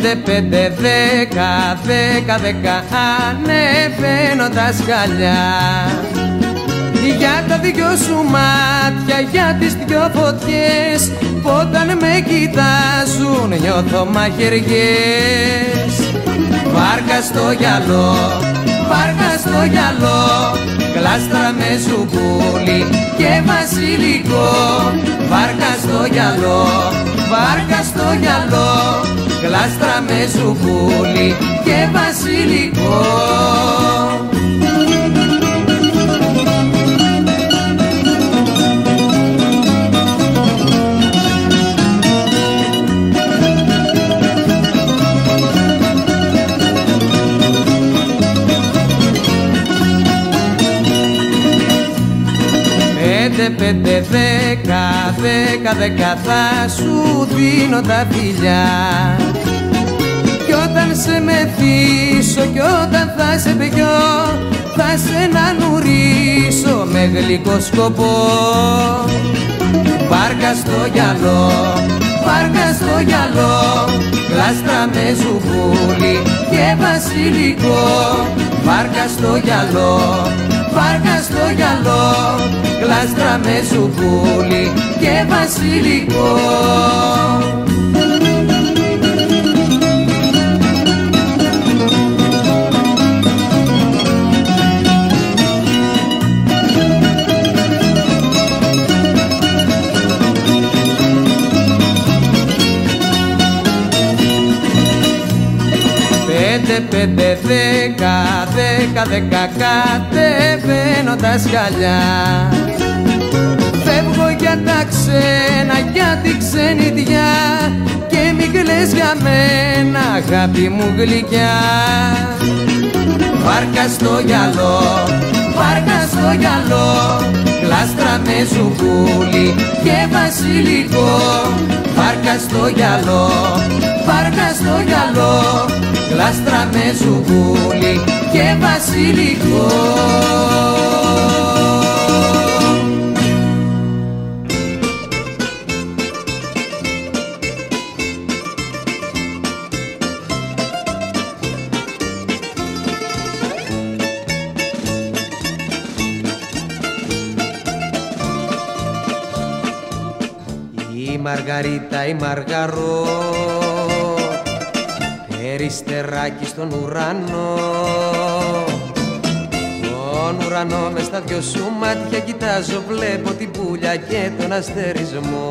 5, 10, 10, ανεβαίνω τα σκαλιά. Για τα δυο σου μάτια, για τις δυο φωτιές, που όταν με κοιτάζουν νιώθω μαχαιριές. Βάρκα στο γυαλό, βάρκα στο γυαλό, γλάστρα με ζουγκούλι και βασιλικό. Βάρκα στο γυαλό, βάρκα στο γυαλό, γλάστρα με ζουγκούλι και βασιλικό. 5, 10, 10 θα σου δίνω τα φιλιά. Κι όταν σε μεθύσω κι όταν θα σε πιω, θα σε νουρίσω με γλυκό σκοπό. Βάρκα στο γυαλό, βάρκα στο γυαλό, γλάστρα με ζουβούλι και βασιλικό. Βάρκα στο γυαλό, βάρκα στο γυαλό, γλάστρα με ζουβούλι και βασιλικό. 5, 10, 10, κατεβαίνω τα σκαλιά. Φεύγω για τα ξένα, για τη ξενιδιά, και μη κλαις για μένα, αγάπη μου γλυκιά. Βάρκα στο γυαλό, βάρκα στο γυαλό, γλάστρα με ζουγκούλι και βασιλικό. Βάρκα στο γυαλό, βάρκα στο γυαλό, γλάστρα με ζουγκούλι και βασιλικό. Η Μαργαρίτα η Μαργαρό, περιστεράκι στον ουρανό. Τον ουρανό μες στα δυο σου μάτια κοιτάζω, βλέπω την πουλιά και τον αστερισμό.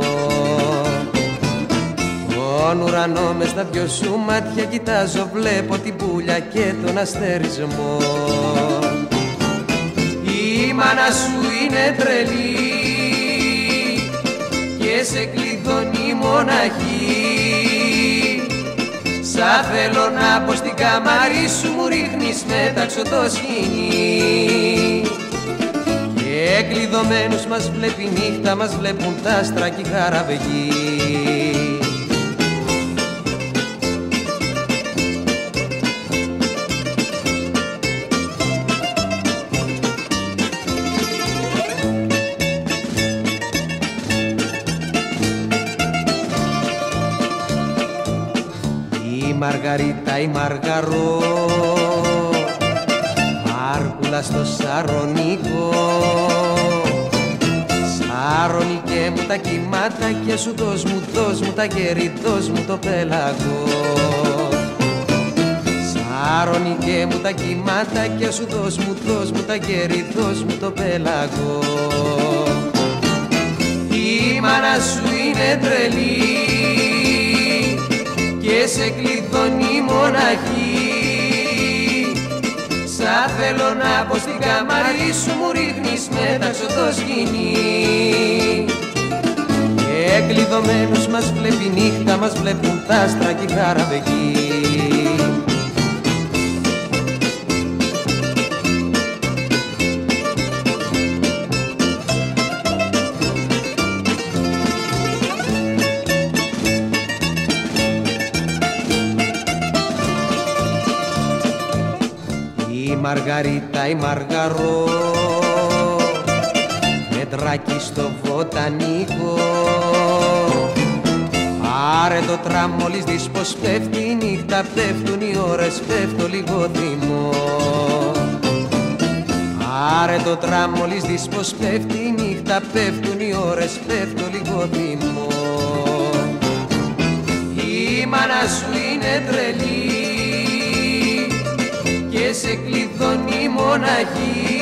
Τον ουρανό μες στα δυο σου μάτια κοιτάζω, βλέπω την πουλιά και τον αστερισμό. Η μάνα σου είναι τρελή και σε κλειδώνει μοναχή. Σα θέλω να πω στην καμάρι σου, μου ρίχνεις μέταξο το σκηνή. Και κλειδωμένους μας βλέπει νύχτα, μας βλέπουν τα άστρα κι η χαραβγή. Η Μαργαρίτα η Μαργαρό, Μάρκουλα στο Σαρονικό. Σαρονικέ μου τα κυματάκια σου, δώσ' μου τα κέρι, δώσ' μου το πέλαγο. Σαρονικέ μου τα κυματάκια σου, δώσ' μου τα κέρι, δώσ' μου το πέλαγο. Η μάνα σου είναι τρελή και σε κλειδώνει μοναχή. Σα θέλω να πω στην καμάρι σου, μου ρίχνεις μέταξο το σκηνή. Και κλειδωμένους μας βλέπει νύχτα, μας βλέπουν τα άστρα κι η χαραβγή. Η Μαργαρίτα η Μαργαρό, μετράκι στο βοτανικό. Πάρε το τραμ μόλις δεις πως πέφτει η νύχτα, πέφτουν οι ώρες, πέφτω λίγο θυμό. Πάρε το τραμ μόλις δεις πως πέφτει η νύχτα, πέφτουν οι ώρες, πέφτω λίγο θυμό. Η μάνα σου είναι τρελή και σε κλειδώνει μοναχή.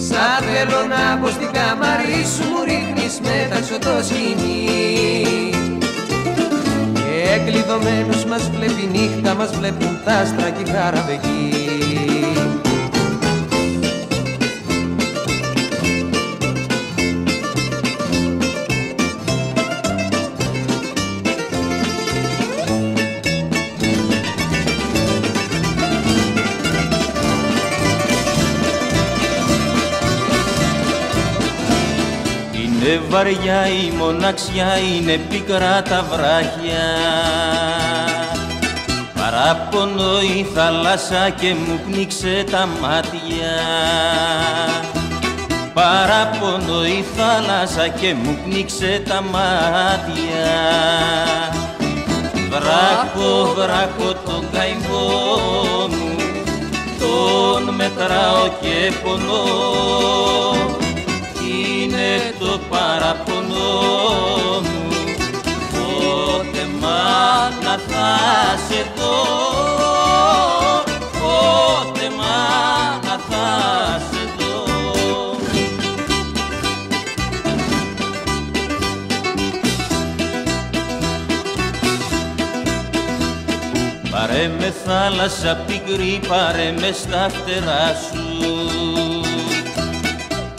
Σαν θέλω να μπω στην καμαρί σου, μου ρίχνεις μέταξο το σκηνή. Και κλειδωμένος μας βλέπει νύχτα, μας βλέπουν τα άστρα και η χαραβεκή. Είναι βαριά η μοναξιά, είναι πικρά τα βράχια. Παράπονο η θάλασσα και μου πνίξε τα μάτια. Παράπονο η θάλασσα και μου πνίξε τα μάτια. Βράχο, βράχο τον καημό μου, τον μετράω και πονώ. Είναι το παραπονό μου, πότε μάνα θα σε δω, πότε μάνα θα σε δω. Πάρε με θάλασσα πικρή, πάρε με στα φτερά σου.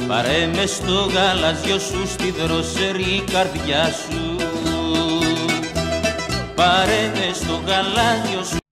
Πάρε με στο γαλάζιο σου, στη δροσερή καρδιά σου. Πάρε με στο γαλάζιο σου.